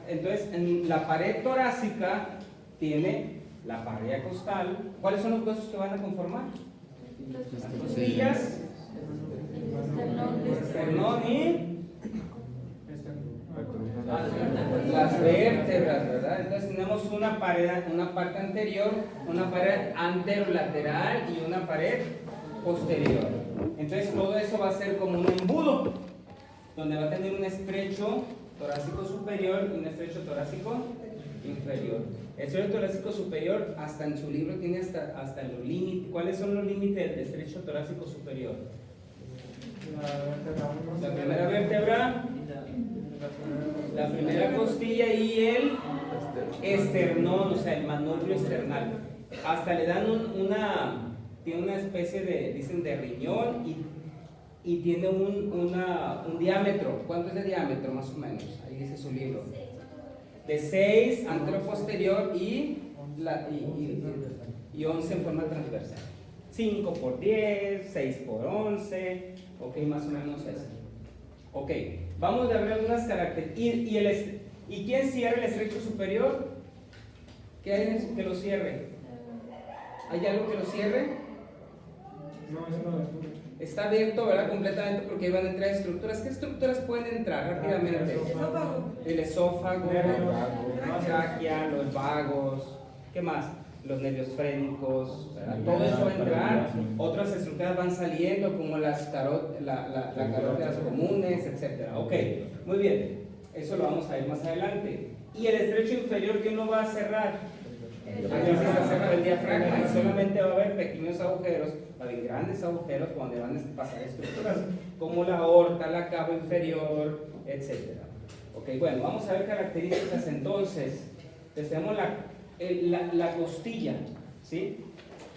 Entonces, en la pared torácica tiene la parrilla costal. ¿Cuáles son los huesos que van a conformar? Las costillas, esternón y las vértebras, ¿verdad? Entonces tenemos una pared, una parte anterior, una pared anterolateral y una pared posterior. Entonces todo eso va a ser como un embudo, donde va a tener un estrecho torácico superior y un estrecho torácico inferior. El estrecho torácico superior, hasta en su libro tiene hasta los límites. ¿Cuáles son los límites del estrecho torácico superior? La primera vértebra, la primera costilla y el esternón, o sea, el manubrio esternal. Hasta le dan tiene una especie de, dicen, de riñón y tiene un diámetro. ¿Cuánto es de diámetro más o menos? Ahí dice su libro. De 6 anteroposterior y 11 en forma transversal. 5 por 10, 6 por 11, ok, más o menos eso. Ok, vamos a ver algunas características. ¿Y quién cierra el estrecho superior? ¿Qué hay en que lo cierre? ¿Hay algo que lo cierre? No, eso no. Está abierto, ¿verdad? Completamente, porque ahí van a entrar estructuras. ¿Qué estructuras pueden entrar rápidamente? El esófago, la tráquea, los vagos, ¿qué más? Los nervios frénicos, ¿verdad? Todo eso va a entrar. Otras estructuras van saliendo, como las carótidas comunes, etc. Ok, muy bien. Eso lo vamos a ver más adelante. ¿Y el estrecho inferior quién lo va a cerrar? Aquí se está cerrado el diafragma y solamente va a haber pequeños agujeros, va a haber grandes agujeros donde van a pasar estructuras como la aorta, la cava inferior, etc. Ok, bueno, vamos a ver características entonces. Tenemos la costilla, ¿sí?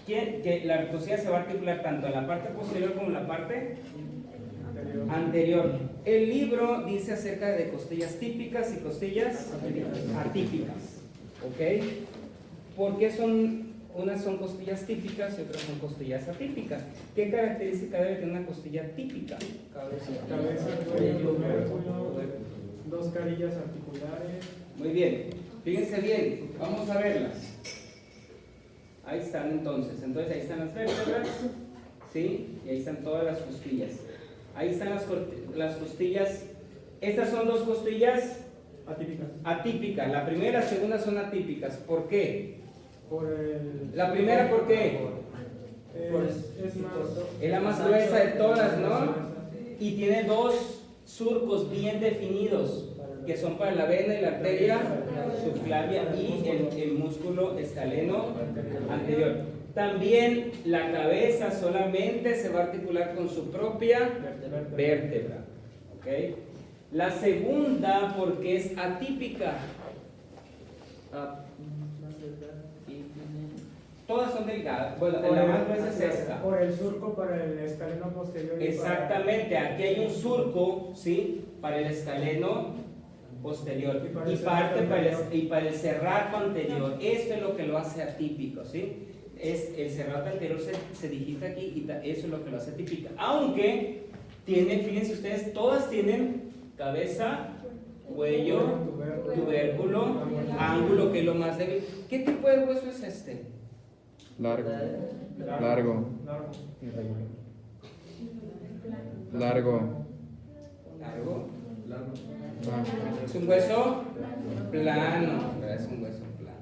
Que la costilla se va a articular tanto en la parte posterior como en la parte anterior. El libro dice acerca de costillas típicas y costillas atípicas. ¿Ok? ¿Por qué unas son costillas típicas y otras son costillas atípicas? ¿Qué característica debe tener una costilla típica? Cabeza, cuello, tubérculo, 2 carillas articulares. Muy bien, fíjense bien, vamos a verlas. Ahí están entonces ahí están las vértebras, ¿sí? Y ahí están todas las costillas. Ahí están las costillas. Estas son 2 costillas atípicas. La primera y la segunda son atípicas. ¿Por qué? La primera, ¿por qué? Es la más gruesa de todas, ¿no? Y tiene 2 surcos bien definidos, que son para la vena y la arteria subclavia y el músculo escaleno anterior. También la cabeza solamente se va a articular con su propia vértebra. ¿Ok? La segunda, porque es atípica. Todas son delgadas. Bueno, la más gruesa es esta. Por el surco para el escaleno posterior. Exactamente, aquí hay un surco, ¿sí? Para el escaleno posterior y para el serrato anterior. Esto es lo que lo hace atípico, ¿sí? El serrato anterior se digita aquí y eso es lo que lo hace atípica. Aunque fíjense ustedes, todas tienen cabeza, cuello, tubérculo, ángulo, que es lo más débil. ¿Qué tipo de hueso es este? Largo. Es un hueso plano, ¿verdad? Es un hueso plano.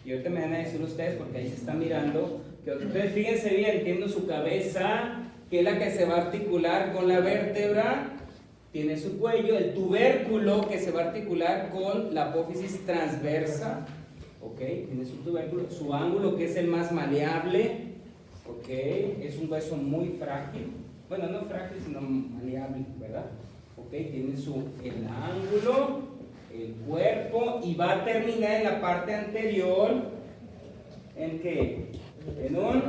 Y ahorita me van a decir ustedes, porque ahí se está mirando, que ustedes fíjense bien, tiene su cabeza, que es la que se va a articular con la vértebra, tiene su cuello, el tubérculo que se va a articular con la apófisis transversa, ¿ok? Tiene su tubérculo, su ángulo que es el más maleable, ¿ok? Es un hueso muy frágil, bueno, no frágil sino maleable, ¿verdad? ¿Ok? Tiene el ángulo, el cuerpo y va a terminar en la parte anterior, ¿en qué? En un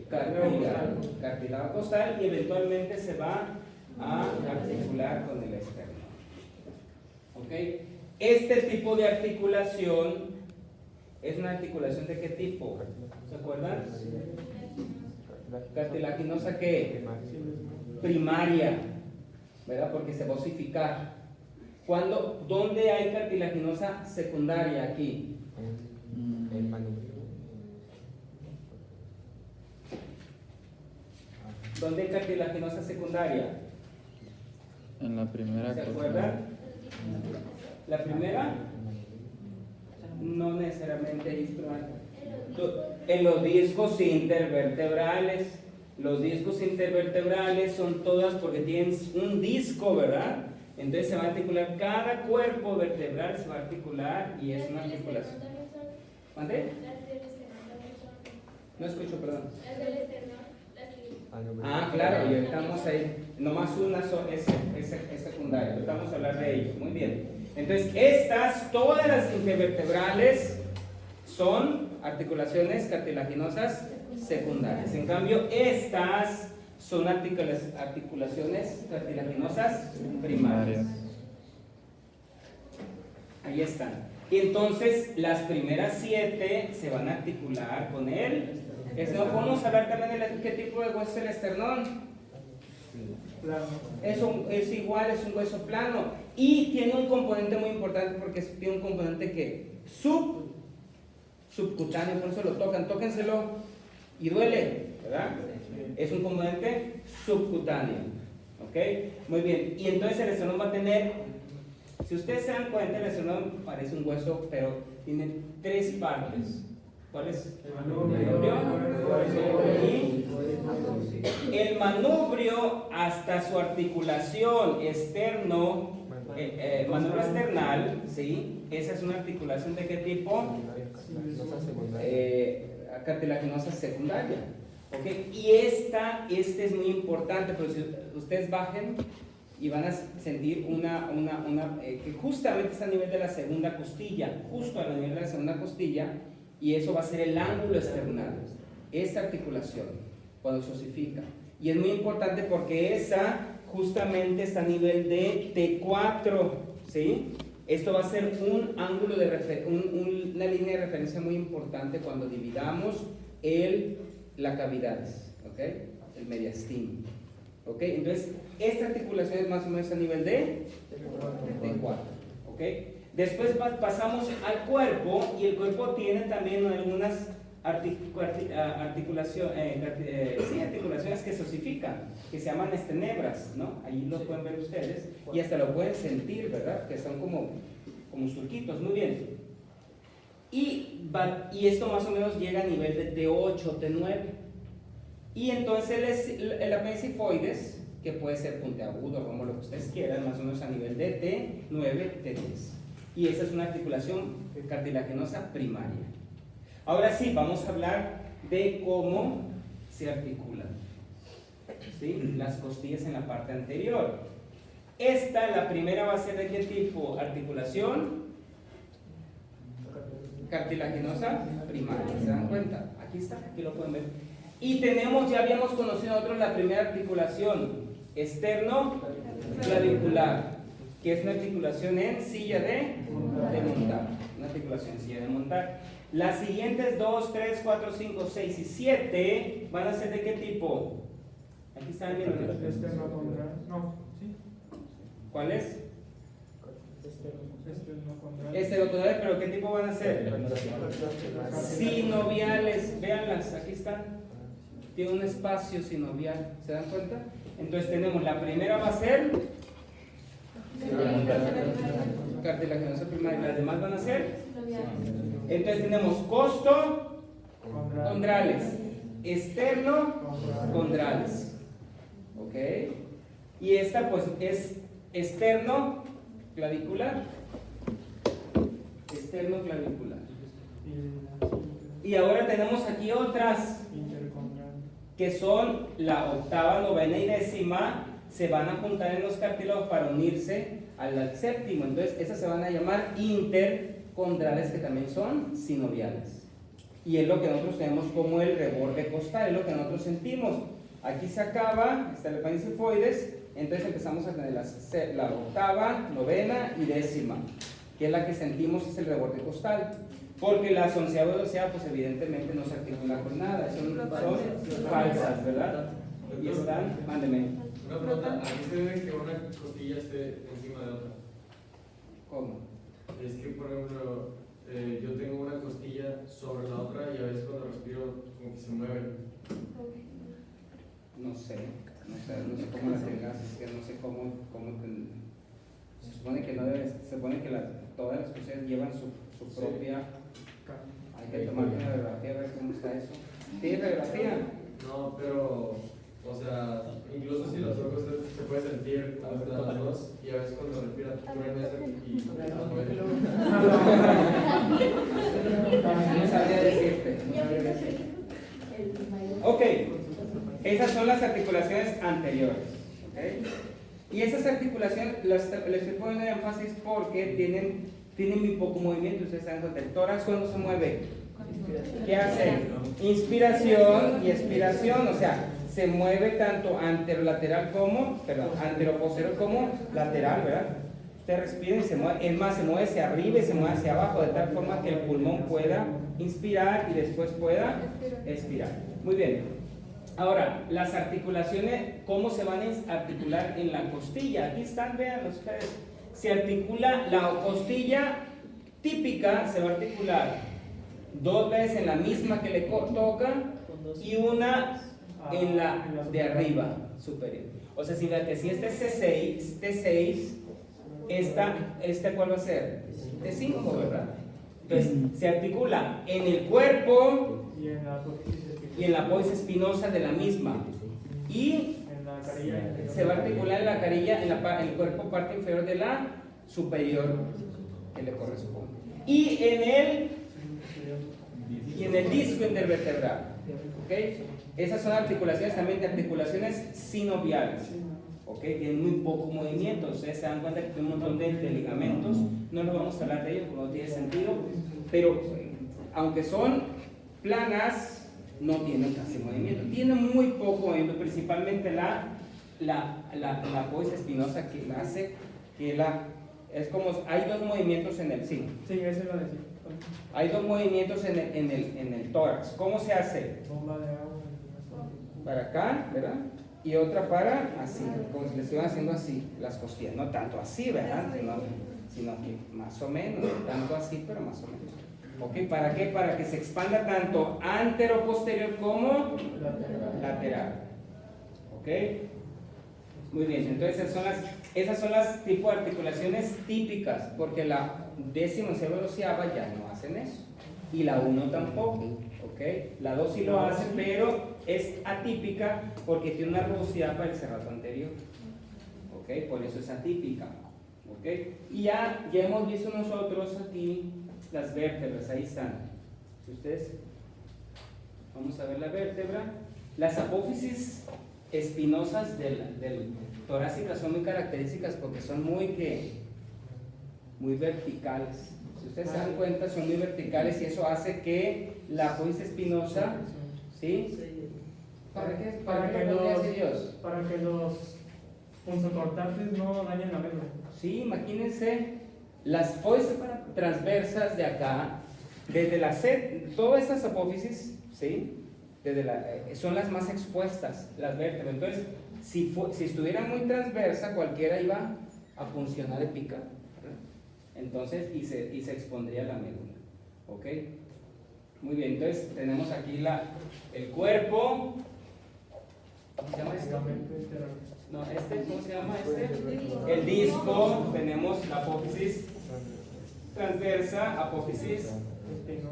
cartílago costal y eventualmente se va a articular con el esternón. ¿Ok? Este tipo de articulación es una articulación ¿de qué tipo? ¿Se acuerdan? Cartilaginosa, ¿qué? Primaria, ¿verdad? Porque se va a osificar. ¿Dónde hay cartilaginosa secundaria aquí? El manubrio. ¿Dónde hay cartilaginosa secundaria? En la primera. ¿Se acuerdan? ¿La primera? No necesariamente es en los discos intervertebrales. Los discos intervertebrales son todas porque tienen un disco, ¿verdad? Entonces se va a articular, cada cuerpo vertebral se va a articular y es una articulación. ¿Mande? No escucho, perdón. Ah, claro, y estamos ahí. Nomás una es secundaria. Estamos a hablar de ellos. Muy bien. Entonces, todas las intervertebrales son articulaciones cartilaginosas secundarias. En cambio, estas son articulaciones cartilaginosas primarias. Ahí están. Y entonces, las primeras 7 se van a articular con él. Podemos hablar también de qué tipo de hueso es el esternón. Es igual, es un hueso plano. Y tiene un componente muy importante porque tiene un componente que subcutáneo, por eso lo tocan. Tóquenselo y duele, ¿verdad? Es un componente subcutáneo. ¿Ok? Muy bien. Y entonces el esternón va a tener, si ustedes se dan cuenta, el esternón parece un hueso, pero tiene 3 partes. ¿Cuál es? El manubrio. Y el manubrio hasta su articulación manubrio esternal, ¿sí? Esa es una articulación de qué tipo? Cartilaginosa secundaria. ¿Okay? Y este es muy importante, pero si ustedes bajen y van a sentir que justamente está a nivel de la segunda costilla, justo a nivel de la segunda costilla, y eso va a ser el ángulo esternal, esta articulación, cuando se osifica. Y es muy importante porque esa justamente está a nivel de T4, ¿sí? Esto va a ser un ángulo una línea de referencia muy importante cuando dividamos la cavidad, ¿ok? El mediastino, ¿ok? Entonces, esta articulación es más o menos a nivel de T4, ¿ok? Después pasamos al cuerpo, y el cuerpo tiene también algunas articulaciones que se osifican, que se llaman estenebras, ¿no? Ahí lo pueden ver ustedes, y hasta lo pueden sentir, ¿verdad? Que son como surquitos, muy bien. Y esto más o menos llega a nivel de T8, T9. Y entonces el apendicifoides, que puede ser puntiagudo, como lo que ustedes quieran, más o menos a nivel de T9, T10. Y esa es una articulación cartilaginosa primaria. Ahora sí, vamos a hablar de cómo se articulan, ¿sí? Las costillas en la parte anterior. La primera va a ser de qué tipo? Articulación cartilaginosa primaria. ¿Se dan cuenta? Aquí está, aquí lo pueden ver. Y ya habíamos conocido nosotros la primera articulación, externo-clavicular, que es una articulación en silla de montar. Una articulación en silla de montar. Las siguientes 2, 3, 4, 5, 6 y 7 van a ser de qué tipo. Aquí están viendo. No, sí. ¿Cuál es? Esternocondral, pero ¿qué tipo van a ser? Sinoviales, véanlas, aquí están. Tiene un espacio sinovial, ¿se dan cuenta? Entonces tenemos, la primera va a ser cartilaginosa primaria, las demás van a ser. Entonces tenemos costo-condrales, externo-condrales, ¿ok? Y esta pues es externo-clavicular, externo-clavicular. Y ahora tenemos aquí otras que son la octava, novena y décima, se van a juntar en los cartílagos para unirse al séptimo. Entonces esas se van a llamar intercondrales, que también son sinoviales. Y es lo que nosotros tenemos como el reborde costal, es lo que nosotros sentimos. Aquí se acaba, está el apendicifoides, entonces empezamos a tener la octava, novena y décima, que es la que sentimos, es el reborde costal. Porque las onceava y doceava, pues evidentemente no se articulan con nada, son falsas, ¿verdad? Y están, mándeme. Una pregunta, ¿a qué se debe que una costilla esté encima de otra? ¿Cómo? Es que, por ejemplo, yo tengo una costilla sobre la otra y a veces cuando respiro como que se mueve. No sé cómo la tengas, es que no sé cómo se supone que no debes, se supone que todas las cosas llevan su propia, hay que tomar una radiografía a ver cómo está eso. ¿Tienes radiografía? No, pero, o sea, incluso si los ojos se puede sentir hasta las dos y a veces cuando respira ponen eso y se mueve. No sabría decirte. Ok, esas son las articulaciones anteriores. ¿Okay? Y esas articulaciones les estoy poniendo énfasis porque tienen muy poco movimiento. Ustedes saben cuenta, el tórax cuando se mueve, ¿qué hace? Inspiración y expiración, o sea, se mueve tanto anterolateral como, anteroposterior como lateral, ¿verdad? Usted respira y se mueve, es más, se mueve hacia arriba y se mueve hacia abajo, de tal forma que el pulmón pueda inspirar y después pueda expirar. Muy bien. Ahora, las articulaciones, ¿cómo se van a articular en la costilla? Aquí están, vean ustedes. Se articula la costilla típica, se va a articular 2 veces en la misma que le toca y una en la de arriba superior. O sea, si este es T6, esta ¿cuál va a ser? T5, ¿verdad? Entonces, se articula en el cuerpo y en la apófisis espinosa de la misma. Y se va a articular en la carilla, en el cuerpo, parte inferior de la superior que le corresponde. Y en el disco intervertebral. ¿Okay? Esas son articulaciones también de articulaciones sinoviales. ¿Okay? Tienen muy poco movimiento. Ustedes se dan cuenta que tienen un montón de ligamentos. No nos vamos a hablar de ellos porque no tiene sentido. Pero aunque son planas, no tienen casi movimiento. Tienen muy poco movimiento, principalmente la apófisis espinosa que hace que es como, hay 2 movimientos en el sí. Sí, eso iba a decir. Hay 2 movimientos en el tórax. ¿Cómo se hace? Bomba de agua. Para acá, ¿verdad? Y otra para así, como si le estuvieran haciendo así, las costillas. No tanto así, ¿verdad? Sino que más o menos, no tanto así, pero más o menos. ¿Ok? ¿Para qué? Para que se expanda tanto antero-posterior como lateral. ¿Ok? Muy bien, entonces esas son las tipo de articulaciones típicas, porque la 10ª ya no hacen eso. Y la 1 tampoco. ¿Ok? La 2 sí lo hace, pero es atípica porque tiene una rugosidad para el serrato anterior. ¿Ok? Por eso es atípica. ¿Ok? Y ya hemos visto nosotros aquí las vértebras, ahí están. Si ustedes, vamos a ver la vértebra. Las apófisis espinosas del torácicas son muy características porque son muy verticales. Si ustedes se dan cuenta, son muy verticales y eso hace que la apófisis espinosa, ¿sí? ¿Para que los punzocortantes no dañen la médula. Sí, imagínense las apófisis transversas de acá, desde todas estas apófisis, ¿sí? Son las más expuestas, las vértebras. Entonces, si estuviera muy transversa, cualquiera iba a funcionar épica. Entonces, y se expondría la médula. ¿Ok? Muy bien, entonces tenemos aquí el cuerpo. ¿Cómo se llama esto? No, ¿cómo se llama este? El disco, tenemos la apófisis transversa, apófisis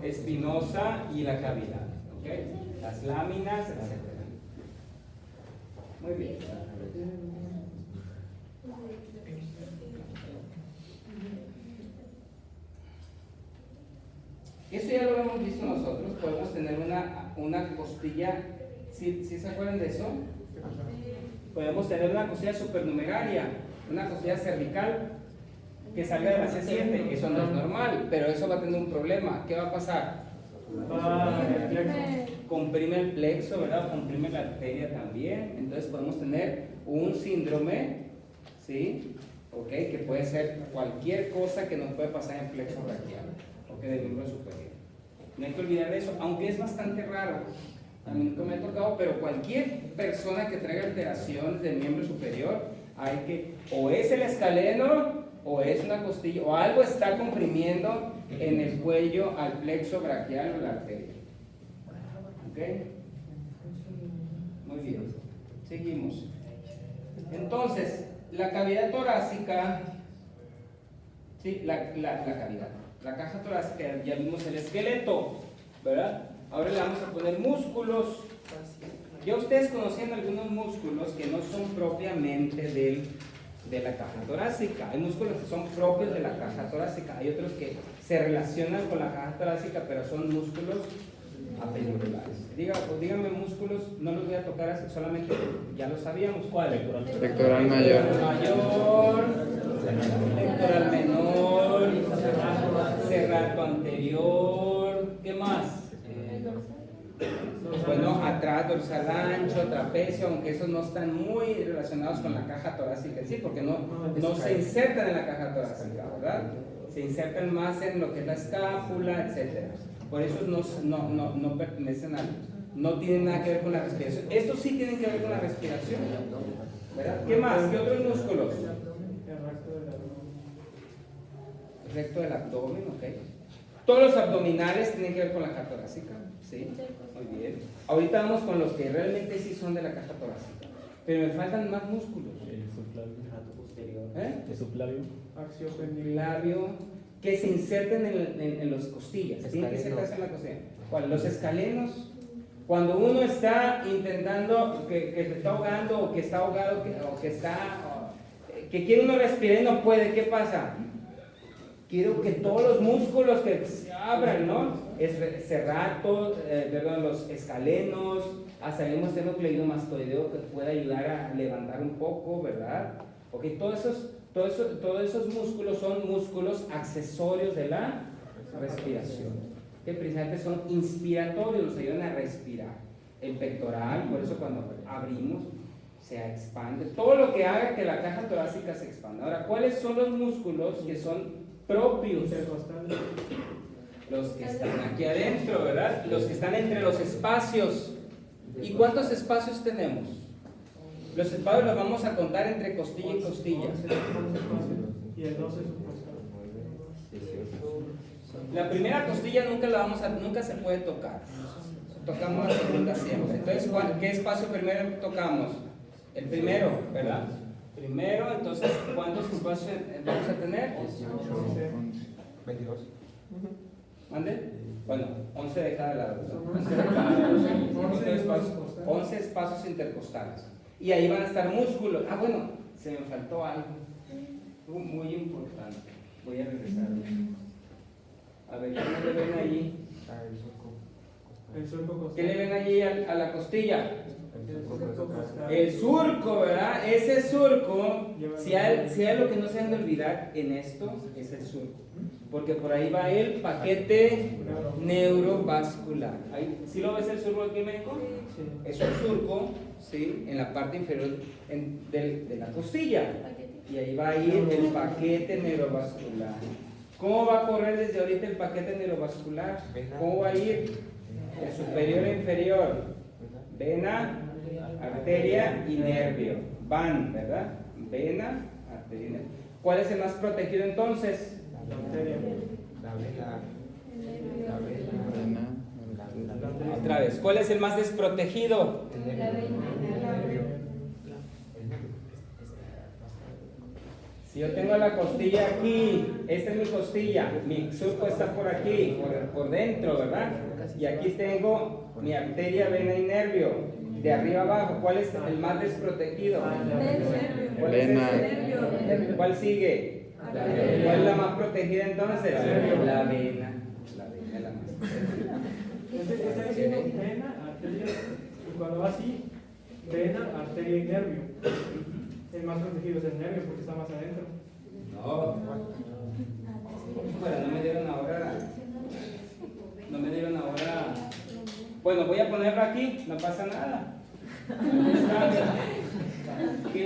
espinosa y la cavidad. ¿Ok? Las láminas, etc. Muy bien. Eso ya lo hemos visto nosotros. Podemos tener una costilla. ¿Sí se acuerdan de eso? Podemos tener una costilla supernumeraria, una costilla cervical que salga de la C7. Eso no es normal, pero eso va a tener un problema. ¿Qué va a pasar? Comprime el plexo, ¿verdad? Comprime la arteria también. Entonces podemos tener un síndrome, ¿sí? ¿Ok? Que puede ser cualquier cosa que nos puede pasar en plexo braquial, ¿ok? Del miembro superior. No hay que olvidar eso, aunque es bastante raro. A mí nunca me ha tocado, pero cualquier persona que traiga alteraciones del miembro superior, o es el escaleno o es una costilla, o algo está comprimiendo en el cuello al plexo braquial o la arteria. ¿Ok? Muy bien. Seguimos. Entonces, la cavidad torácica, sí, la cavidad, la caja torácica, ya vimos el esqueleto, ¿verdad? Ahora le vamos a poner músculos. Ya ustedes conocían algunos músculos que no son propiamente de la caja torácica. Hay músculos que son propios de la caja torácica, hay otros que se relacionan con la caja torácica, pero son músculos apendiculares. Díganme músculos, no los voy a tocar así, solamente ya lo sabíamos. ¿Cuál? Pectoral mayor. Pectoral menor, serrato anterior, ¿qué más? Bueno, atrás, dorsal ancho, trapecio, aunque esos no están muy relacionados con la caja torácica en sí, porque no se insertan en la caja torácica, ¿verdad? Se insertan más en lo que es la escápula, etc. Por eso no pertenecen a, no tienen nada que ver con la respiración. Estos sí tienen que ver con la respiración, ¿verdad? ¿Qué más? ¿Qué otros músculos? El recto del abdomen, ok. Todos los abdominales tienen que ver con la caja torácica, ¿sí? Muy bien. Ahorita vamos con los que realmente sí son de la caja torácica, pero me faltan más músculos. El subclavio, posterior. ¿Eh? El subclavio. Axioclavio, que se inserten en las costillas. Tienen que insertarse en la costilla. ¿Cuál? Los escalenos. Cuando uno está intentando, que se está ahogando, o que está ahogado, que quiere uno respirar y no puede, ¿qué pasa? Quiero que todos los músculos que se abran, ¿no? Serrato, los escalenos, hasta el mismo esternocleidomastoideo que pueda ayudar a levantar un poco, ¿verdad? Ok, todos esos músculos son músculos accesorios de la respiración, que precisamente son inspiratorios, nos ayudan a respirar. El pectoral, por eso cuando abrimos, se expande. Todo lo que haga que la caja torácica se expanda. Ahora, ¿cuáles son los músculos que son propios? Los que están aquí adentro, ¿verdad? Los que están entre los espacios. ¿Y cuántos espacios tenemos? Los espacios los vamos a contar entre costilla y costilla. Y el 12 es un La primera costilla nunca se puede tocar. Tocamos la segunda siempre. Entonces, ¿qué espacio primero tocamos? El primero, ¿verdad? Primero, entonces, ¿cuántos espacios vamos a tener? 22. ¿Mande? Bueno, 11 de cada lado. 11 espacios intercostales. Y ahí van a estar músculos. Ah, bueno, se me faltó algo muy importante. Voy a regresar. A ver, ¿qué le ven allí? El surco costal. ¿Qué le ven allí a la costilla? El surco, ¿verdad? Ese surco, si hay algo que no se han de olvidar en esto, es el surco. Porque por ahí va el paquete neurovascular. ¿Sí lo ves el surco aquí, México? Sí. Es un surco, ¿sí? En la parte inferior de la costilla. Y ahí va a ir el paquete neurovascular. ¿Cómo va a correr desde ahorita el paquete neurovascular? ¿Cómo va a ir? De superior a inferior. Vena, arteria y nervio. Van, ¿verdad? Vena, arteria y nervio. ¿Cuál es el más protegido entonces? La arteria. Otra vez. ¿Cuál es el más desprotegido? Si yo tengo la costilla aquí, esta es mi costilla, mi surco está por aquí, por dentro, ¿verdad? Y aquí tengo mi arteria, vena y nervio, de arriba abajo. ¿Cuál es el más desprotegido? ¿Cuál es ese? ¿Cuál sigue? ¿Cuál es la más protegida entonces? La vena. La vena es la más protegida. Está diciendo vena, arteria, y cuando va así, vena, arteria y nervio. El más protegido es el nervio porque está más adentro. No. Bueno, no me dieron ahora. Bueno, voy a ponerlo aquí, no pasa nada.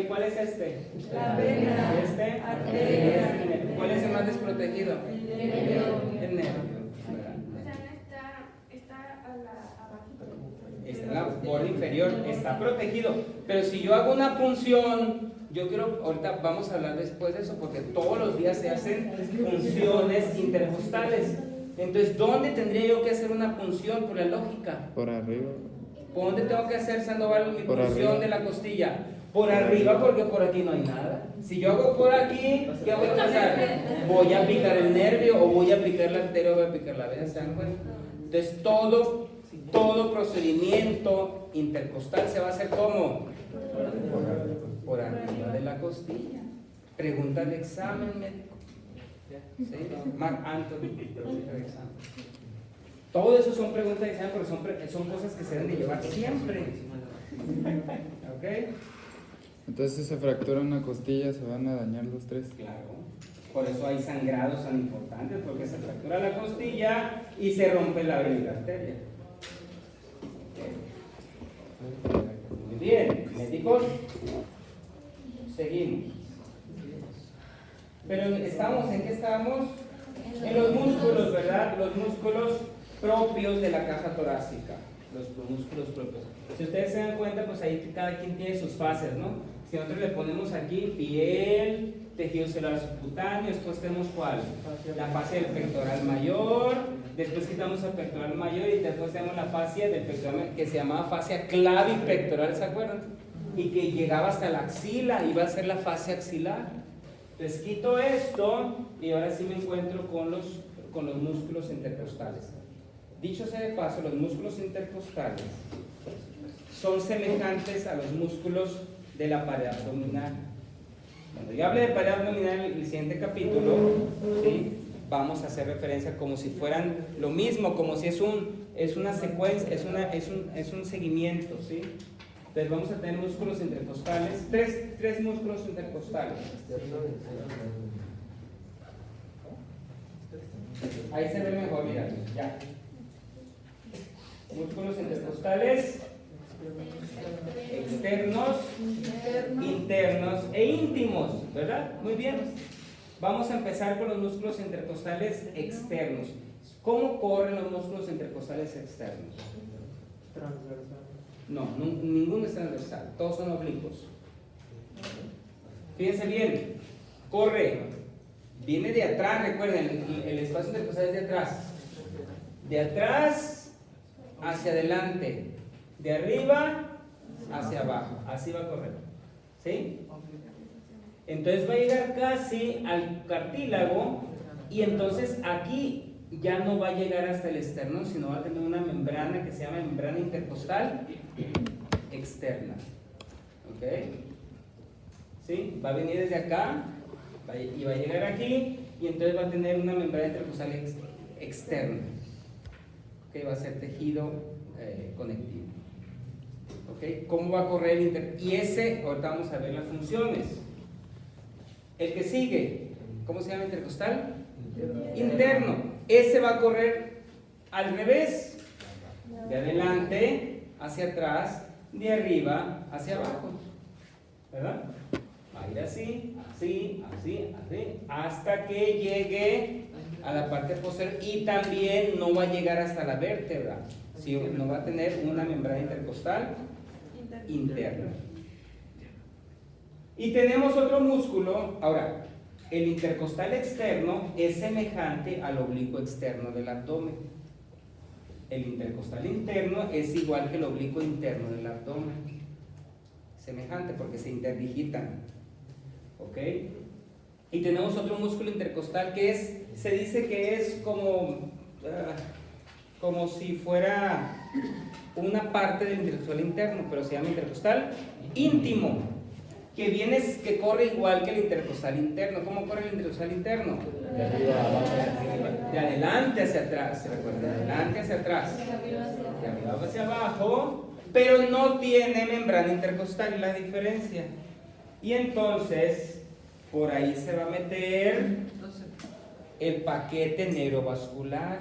¿Cuál es este? La vena. ¿Este? Arteria. ¿Cuál es el más desprotegido? El nervio. El nervio. O sea, no está abajito. Está en la borda inferior, está protegido. Pero si yo hago una punción Yo quiero, ahorita vamos a hablar después de eso, porque todos los días se hacen punciones intercostales. Entonces, ¿dónde tendría yo que hacer una punción por la lógica? Por arriba. ¿Por dónde tengo que hacer, Sandoval, mi Por punción arriba. de la costilla? Por arriba, porque por aquí no hay nada. Si yo hago por aquí, ¿qué voy a pasar? Voy a picar el nervio, o voy a picar la arteria, o voy a picar la vena, ¿se dan cuenta? Entonces, todo procedimiento intercostal se va a hacer ¿cómo? Por arriba de la costilla. Pregunta del examen médico. ¿Sí? Mark Anthony, pregunta del examen. Todo eso son preguntas de examen, pero son cosas que se deben de llevar siempre. ¿Ok? Entonces, si se fractura una costilla, se van a dañar los tres. Claro. Por eso hay sangrados tan importantes, porque se fractura la costilla y se rompe la vena y la arteria. Muy bien, médicos. Seguimos. Pero estamos, ¿en qué estamos? En los músculos, ¿verdad? Los músculos propios de la caja torácica. Los músculos propios. Si ustedes se dan cuenta, pues ahí cada quien tiene sus fases, ¿no? Si nosotros le ponemos aquí piel, tejido celular subcutáneo, después tenemos ¿cuál? La fascia del pectoral mayor, después quitamos el pectoral mayor y después tenemos la fascia del pectoral que se llamaba fascia clavipectoral, ¿se acuerdan? Y que llegaba hasta la axila, iba a ser la fascia axilar. Entonces quito esto y ahora sí me encuentro con los músculos intercostales. Dicho sea de paso, los músculos intercostales son semejantes a los músculos de la pared abdominal. Cuando yo hable de pared abdominal en el siguiente capítulo, ¿sí? Vamos a hacer referencia como si fueran lo mismo, como si es una secuencia, es un seguimiento, ¿sí? Entonces vamos a tener músculos intercostales, tres músculos intercostales. Ahí se ve mejor, mira, ya. Músculos intercostales externos, internos e íntimos, ¿verdad? Muy bien. Vamos a empezar con los músculos intercostales externos. ¿Cómo corren los músculos intercostales externos? Transversal. No, ninguno es transversal, todos son oblicuos. Fíjense bien, corre, viene de atrás, recuerden, el espacio intercostal es de atrás. De atrás hacia adelante, de arriba hacia abajo, así va a correr. ¿Sí? Entonces va a llegar casi al cartílago y entonces aquí ya no va a llegar hasta el esternón, sino va a tener una membrana que se llama membrana intercostal externa. ¿Ok? ¿Sí? Va a venir desde acá y va a llegar aquí y entonces va a tener una membrana intercostal externa. ¿Ok? Va a ser tejido conectivo. ¿Ok? ¿Cómo va a correr el y ese, ahorita vamos a ver las funciones. El que sigue, ¿cómo se llama intercostal? Interno. Ese va a correr al revés, de adelante hacia atrás, de arriba hacia abajo, ¿verdad? Va a ir así, así, así, así, hasta que llegue a la parte posterior y también no va a llegar hasta la vértebra, no va a tener una membrana intercostal interna. Y tenemos otro músculo, ahora, el intercostal externo es semejante al oblicuo externo del abdomen. El intercostal interno es igual que el oblicuo interno del abdomen. Semejante porque se interdigitan. ¿Ok? Y tenemos otro músculo intercostal que se dice que es como si fuera una parte del intercostal interno, pero se llama intercostal íntimo. Que corre igual que el intercostal interno. ¿Cómo corre el intercostal interno? De adelante hacia atrás, ¿se recuerda? De adelante hacia atrás, de arriba hacia abajo, pero no tiene membrana intercostal, la diferencia. Y entonces, por ahí se va a meter el paquete neurovascular.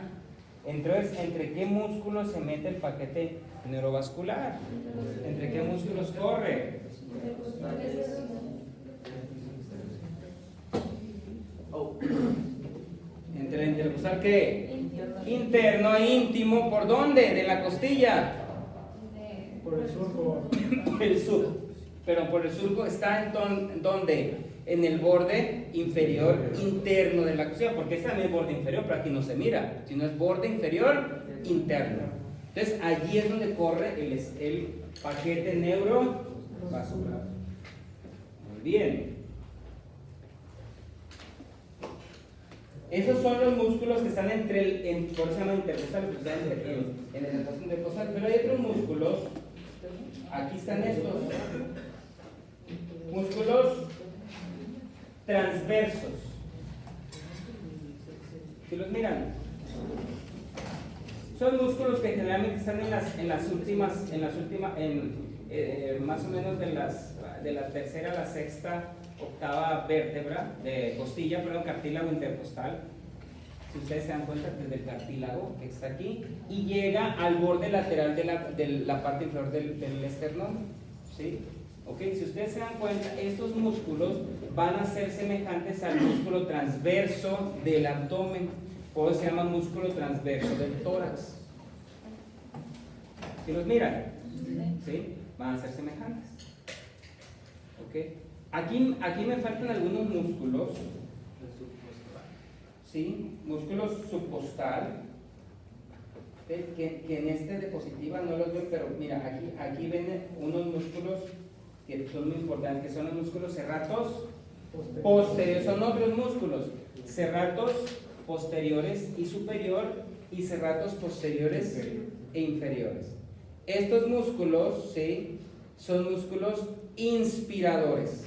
Entonces, ¿entre qué músculos se mete el paquete neurovascular? ¿Entre qué músculos corre? Entre el intercostal ¿qué? Interno e íntimo. ¿Por dónde? De la costilla. Por el surco. Por el sur. pero por el surco está en donde, en el borde inferior interno de la costilla, porque este también es borde inferior, pero aquí no se mira, sino es borde inferior interno. Entonces allí es donde corre el paquete neurovascular. Muy bien. Esos son los músculos que están por eso se llama intercostal, porque están en el espacio intercostal, pero hay otros músculos. Aquí están estos músculos transversos. Si los miran, son músculos que generalmente están más o menos de la tercera a la sexta, octava vértebra de costilla, cartílago intercostal. Si ustedes se dan cuenta, desde el cartílago que está aquí y llega al borde lateral de la parte inferior del esternón, ¿sí? Okay. Si ustedes se dan cuenta, estos músculos van a ser semejantes al músculo transverso del abdomen, por eso se llama músculo transverso del tórax. Si los miran, ¿sí? Van a ser semejantes. Okay. Aquí me faltan algunos músculos, ¿sí? Músculos subcostal, que en esta diapositiva no los veo, pero mira, aquí ven unos músculos que son muy importantes, que son los músculos serratos posteriores, son otros músculos, serratos posteriores y superior, y serratos posteriores e inferiores. Estos músculos, ¿sí? Son músculos inspiradores.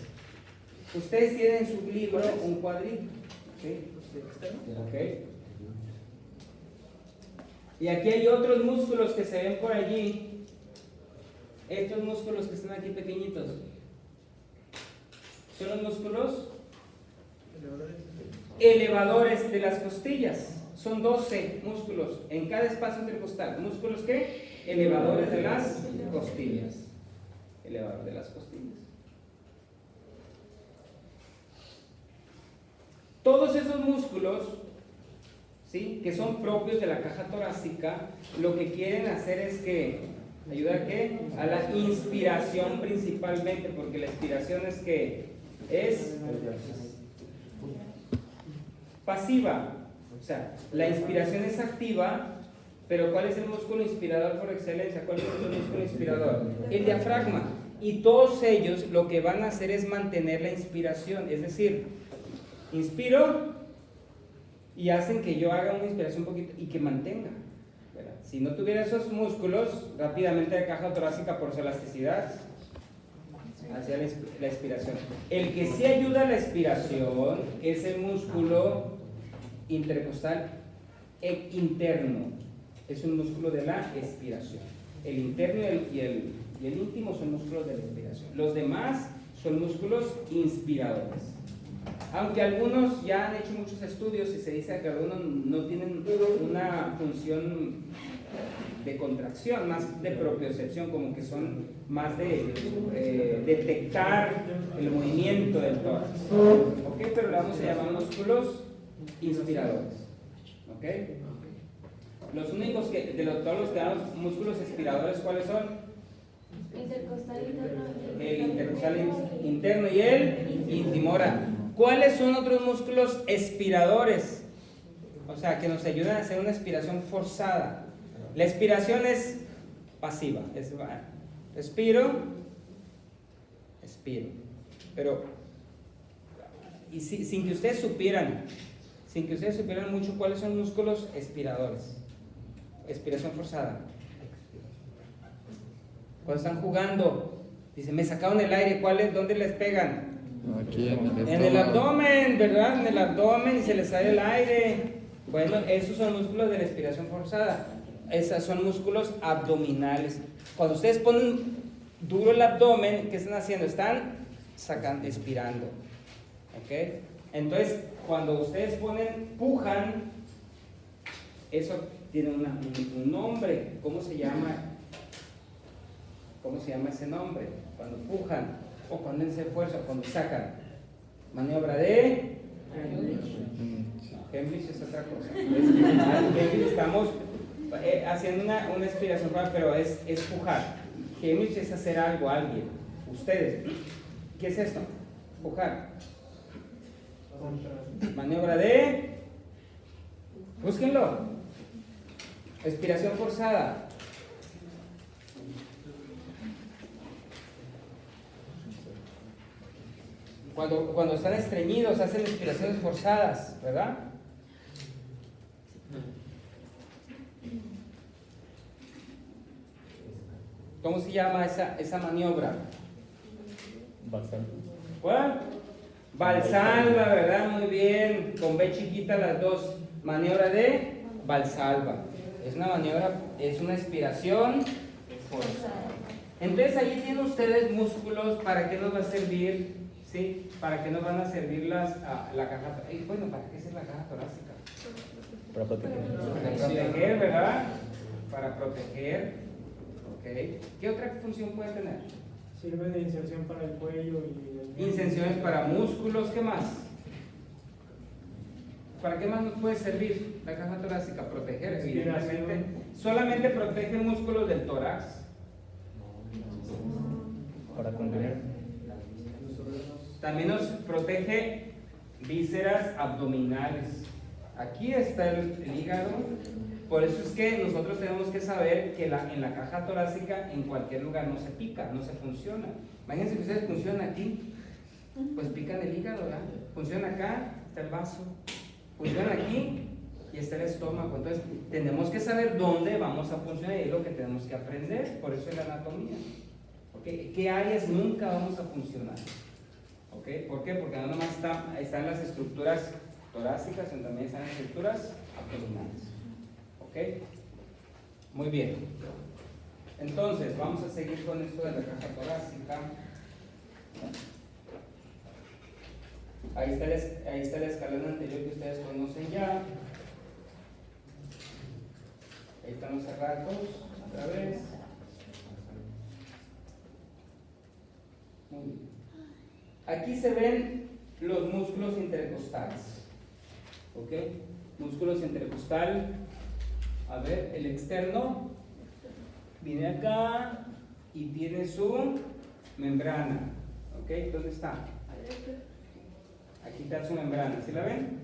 Ustedes tienen en su libro un cuadrito, ¿sí? Okay. Y aquí hay otros músculos que se ven por allí. Estos músculos que están aquí pequeñitos son los músculos elevadores de las costillas. Son 12 músculos en cada espacio intercostal. ¿Músculos qué? Elevadores de las costillas. Elevador de las costillas. Todos esos músculos, ¿sí? Que son propios de la caja torácica, lo que quieren hacer es que ayudar ¿a qué? A la inspiración principalmente, porque la inspiración es que es pasiva, o sea, la inspiración es activa, pero ¿cuál es el músculo inspirador por excelencia? ¿Cuál es el músculo inspirador? El diafragma. Y todos ellos lo que van a hacer es mantener la inspiración, es decir, inspiro y hacen que yo haga una inspiración un poquito y que mantenga, ¿verdad? Si no tuviera esos músculos, rápidamente la caja torácica por su elasticidad hacia la expiración. El que sí ayuda a la expiración es el músculo intercostal interno, es un músculo de la expiración. El interno y el íntimo son músculos de la expiración. Los demás son músculos inspiradores. Aunque algunos ya han hecho muchos estudios y se dice que algunos no tienen una función de contracción, más de propiocepción, como que son más de detectar el movimiento del tórax. ¿Ok? Pero le vamos a llamar músculos inspiradores. ¿Ok? Los únicos todos los que damos músculos inspiradores, ¿cuáles son? Intercostal interno. El intercostal interno y el íntimo. Ahora, ¿cuáles son otros músculos expiradores? O sea, que nos ayudan a hacer una expiración forzada. La expiración es pasiva. Expiro. Pero, y sin que ustedes supieran mucho cuáles son músculos expiradores. Expiración forzada. Cuando están jugando, dicen, me sacaron el aire, ¿dónde les pegan? Aquí en el abdomen, ¿verdad? En el abdomen y se les sale el aire. Bueno, esos son músculos de la expiración forzada. Esos son músculos abdominales. Cuando ustedes ponen duro el abdomen, ¿qué están haciendo? Están expirando. ¿Ok? Entonces, cuando ustedes pujan, eso tiene un nombre. ¿Cómo se llama? ¿Cómo se llama ese nombre? Cuando pujan o cuando hacen fuerza, cuando sacan. Maniobra de Heimlich es otra cosa. Heimlich estamos haciendo una expiración, pero es pujar. Heimlich es hacer algo a alguien, ustedes. ¿Qué es esto? Empujar. Contra. Maniobra de... Búsquenlo. Expiración forzada. Cuando están estreñidos hacen expiraciones forzadas, ¿verdad? ¿Cómo se llama esa maniobra? ¿Cuál? Valsalva, ¿verdad? Muy bien. Con B chiquita las dos. Maniobra de Valsalva. Es una maniobra, es una expiración forzada. Entonces ahí tienen ustedes músculos. ¿Para qué nos va a servir? ¿Sí? ¿Para qué nos van a servir la caja? Bueno, ¿para qué es la caja torácica? Para proteger. Para proteger, ¿verdad? Para proteger. Ok. ¿Qué otra función puede tener? Sirve de inserción para el cuello y el... Inserciones para músculos, ¿qué más? ¿Para qué más nos puede servir la caja torácica? Proteger, evidentemente. ¿Solamente protege músculos del tórax? Para contener. También nos protege vísceras abdominales. Aquí está el hígado. Por eso es que nosotros tenemos que saber que en la caja torácica en cualquier lugar no se pica, no se funciona. Imagínense que ustedes funcionan aquí, pues pican el hígado, ¿verdad? Funciona acá, está el vaso. Funciona aquí y está el estómago. Entonces tenemos que saber dónde vamos a funcionar y es lo que tenemos que aprender. Por eso es la anatomía. ¿Okay? ¿Qué áreas nunca vamos a funcionar? ¿Okay? ¿Por qué? Porque no nomás están las estructuras torácicas, sino también están las estructuras abdominales. ¿Ok? Muy bien. Entonces, vamos a seguir con esto de la caja torácica. Ahí está el escalón anterior que ustedes conocen ya. Ahí están los cerracos, otra vez. Muy bien. Aquí se ven los músculos intercostales. ¿Ok? Músculos intercostal. A ver, el externo viene acá y tiene su membrana. ¿Ok? ¿Dónde está? Aquí está su membrana. ¿Sí la ven?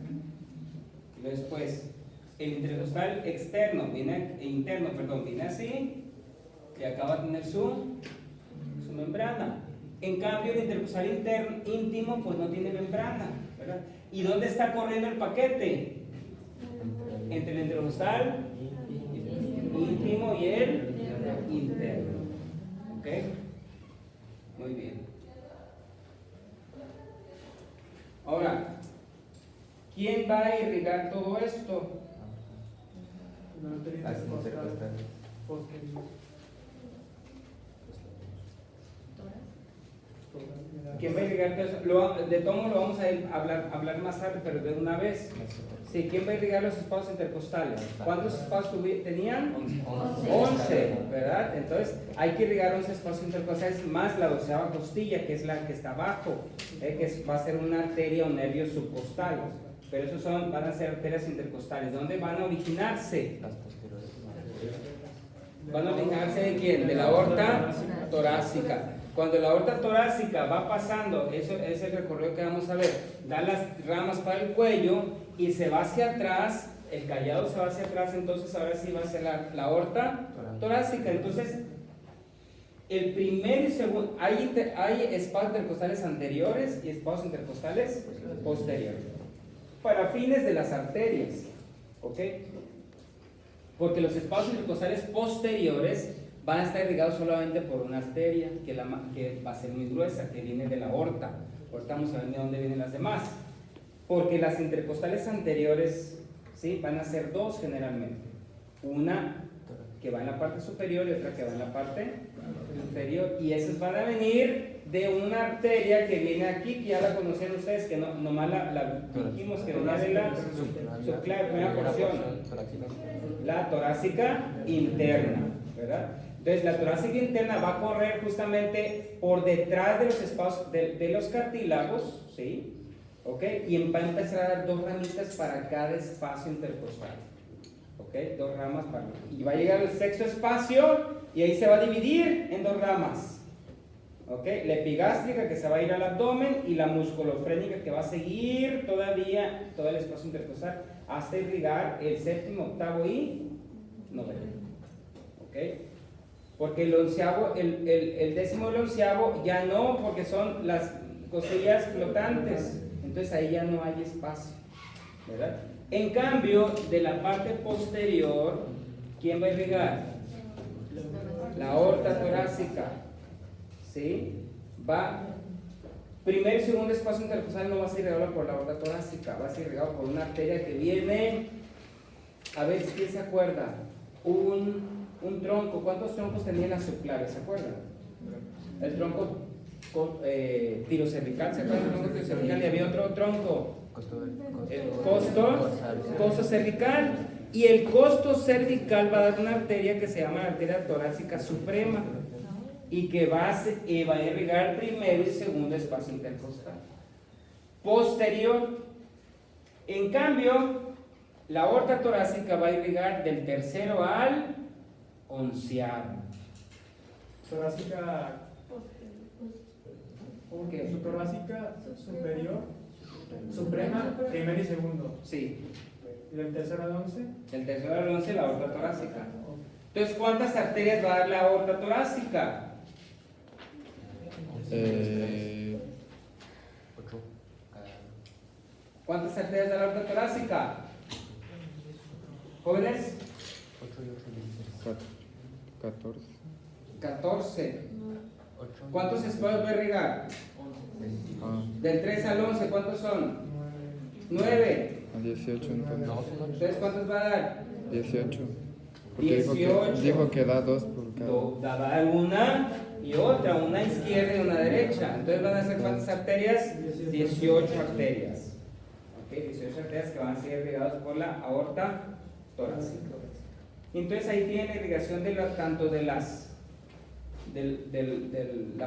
Y después, el intercostal externo, interno, viene así. Y acá va a tener su membrana. En cambio, el intercostal íntimo, pues no tiene membrana, ¿verdad? ¿Y dónde está corriendo el paquete? Entre el intercostal íntimo y el interno. ¿Ok? Muy bien. Ahora, ¿quién va a irrigar todo esto? La arteria Así intercostal posterior. ¿Quién va a irrigar todo eso? De todo lo vamos a hablar más tarde, pero de una vez. Sí, ¿quién va a irrigar los espacios intercostales? ¿Cuántos espacios tenían? 11, ¿verdad? Entonces hay que irrigar 11 espacios intercostales más la 12ª costilla, que es la que está abajo, va a ser una arteria o nervio subcostal. Pero esos van a ser arterias intercostales. ¿Dónde van a originarse? Las posteriores. ¿Van a originarse de quién? De la aorta torácica. Cuando la aorta torácica va pasando, eso es el recorrido que vamos a ver, da las ramas para el cuello y se va hacia atrás, el callado se va hacia atrás, entonces ahora sí va hacia la aorta torácica. Entonces, el primer y segundo, hay espacios intercostales anteriores y espacios intercostales posteriores, para fines de las arterias, ¿ok? Porque los espacios intercostales posteriores van a estar irrigados solamente por una arteria que va a ser muy gruesa, que viene de la aorta. Ahorita vamos a ver de dónde vienen las demás. Porque las intercostales anteriores, ¿sí?, van a ser dos generalmente. Una que va en la parte superior y otra que va en la parte inferior. Y esas van a venir de una arteria que viene aquí, que ya la conocían ustedes, que nomás la dijimos que venía de la primera porción, la torácica interna, ¿verdad? Entonces la torácica interna va a correr justamente por detrás de los espacios de los cartílagos, ¿sí? ¿Ok? Y va a empezar a dar dos ramitas para cada espacio intercostal. ¿Ok? Dos ramas y va a llegar al sexto espacio y ahí se va a dividir en dos ramas. ¿ok? La epigástrica que se va a ir al abdomen y la musculofrénica que va a seguir todavía todo el espacio intercostal hasta irrigar el séptimo, octavo y noveno, ¿ok? Porque el onceavo, el décimo y el onceavo ya no, porque son las costillas flotantes, entonces ahí ya no hay espacio, ¿verdad? En cambio, de la parte posterior, ¿quién va a irrigar? La aorta torácica, ¿sí? Va, primer y segundo espacio intercostal no va a ser irrigado por la aorta torácica, va a ser irrigado por una arteria que viene, a ver si quién se acuerda, un tronco. ¿Cuántos troncos tenía la subclave? ¿Se acuerdan? El tronco tirocervical, ¿se acuerdan del tronco tirocervical? Y había otro tronco, el costo cervical, y el costo cervical va a dar una arteria que se llama la arteria torácica suprema y que va a irrigar primero y segundo espacio intercostal. Posterior, en cambio, la aorta torácica va a irrigar del tercero al onceavo. Torácica, ¿Qué? su torácica superior, suprema, primero y segundo. Sí, ¿Y del tercero al 11? del tercero al 11 la aorta torácica. Entonces, ¿cuántas arterias va a dar la aorta torácica? ¿Cuántas arterias da la aorta torácica? ¿Jóvenes? 14. 14. ¿Cuántos espacios va a irrigar? Ah, Del 3 al 11, ¿cuántos son? 9. a 18 entonces. Entonces, ¿cuántos va a dar? 18. Porque 18. dijo que da 2 por cada. Va a dar una y otra, una izquierda y una derecha. Entonces van a ser ¿cuántas arterias? 18 arterias. ¿Ok? 18 arterias que van a ser irrigadas por la aorta torácica. Entonces ahí tiene irrigación de tanto de la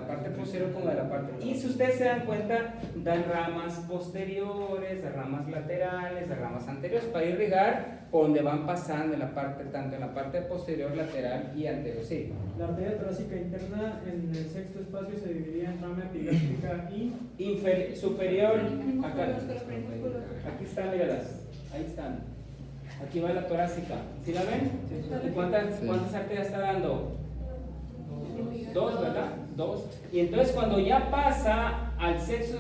parte posterior como de la parte. Y si ustedes se dan cuenta, dan ramas posteriores, dan ramas laterales, dan ramas anteriores para irrigar por donde van pasando en la parte, tanto en la parte posterior, lateral y anterior. Sí. La arteria torácica interna en el sexto espacio se dividía en rama epigástrica y Superior, acá. Aquí están, míralas. Ahí están. Aquí va la torácica. ¿Sí la ven? ¿Y cuántas arterias está dando? 2, ¿verdad? 2. Y entonces cuando ya pasa al sexto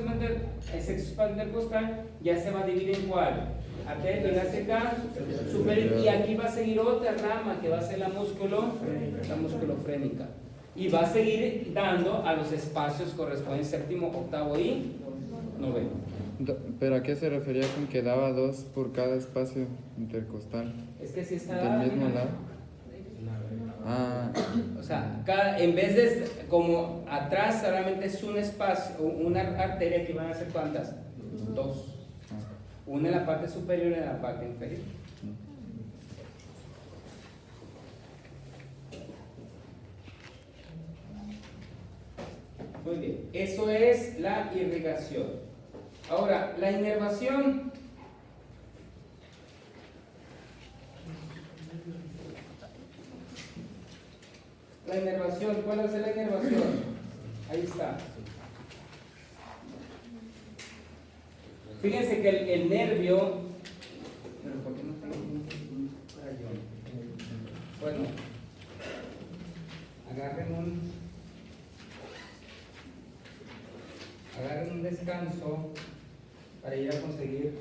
espacio intercostal, ya se va a dividir en cuál? Arteria epigástrica superior. Y aquí va a seguir otra rama que va a ser la musculofrénica. Y va a seguir dando a los espacios correspondientes séptimo, octavo y noveno. ¿Pero a qué se refería con que daba 2 por cada espacio intercostal? Es que si está ¿Del mismo lado? Ah, o sea, en vez de como atrás solamente es un espacio, una arteria que van a ser ¿cuántas? 2. Una en la parte superior y en la parte inferior. Muy bien, eso es la irrigación. Ahora, la inervación. La inervación, ¿cuál es la inervación? Ahí está. Fíjense que el nervio. ¿Pero por qué no tengo un crayón? Bueno, agarren un descanso para ir a conseguir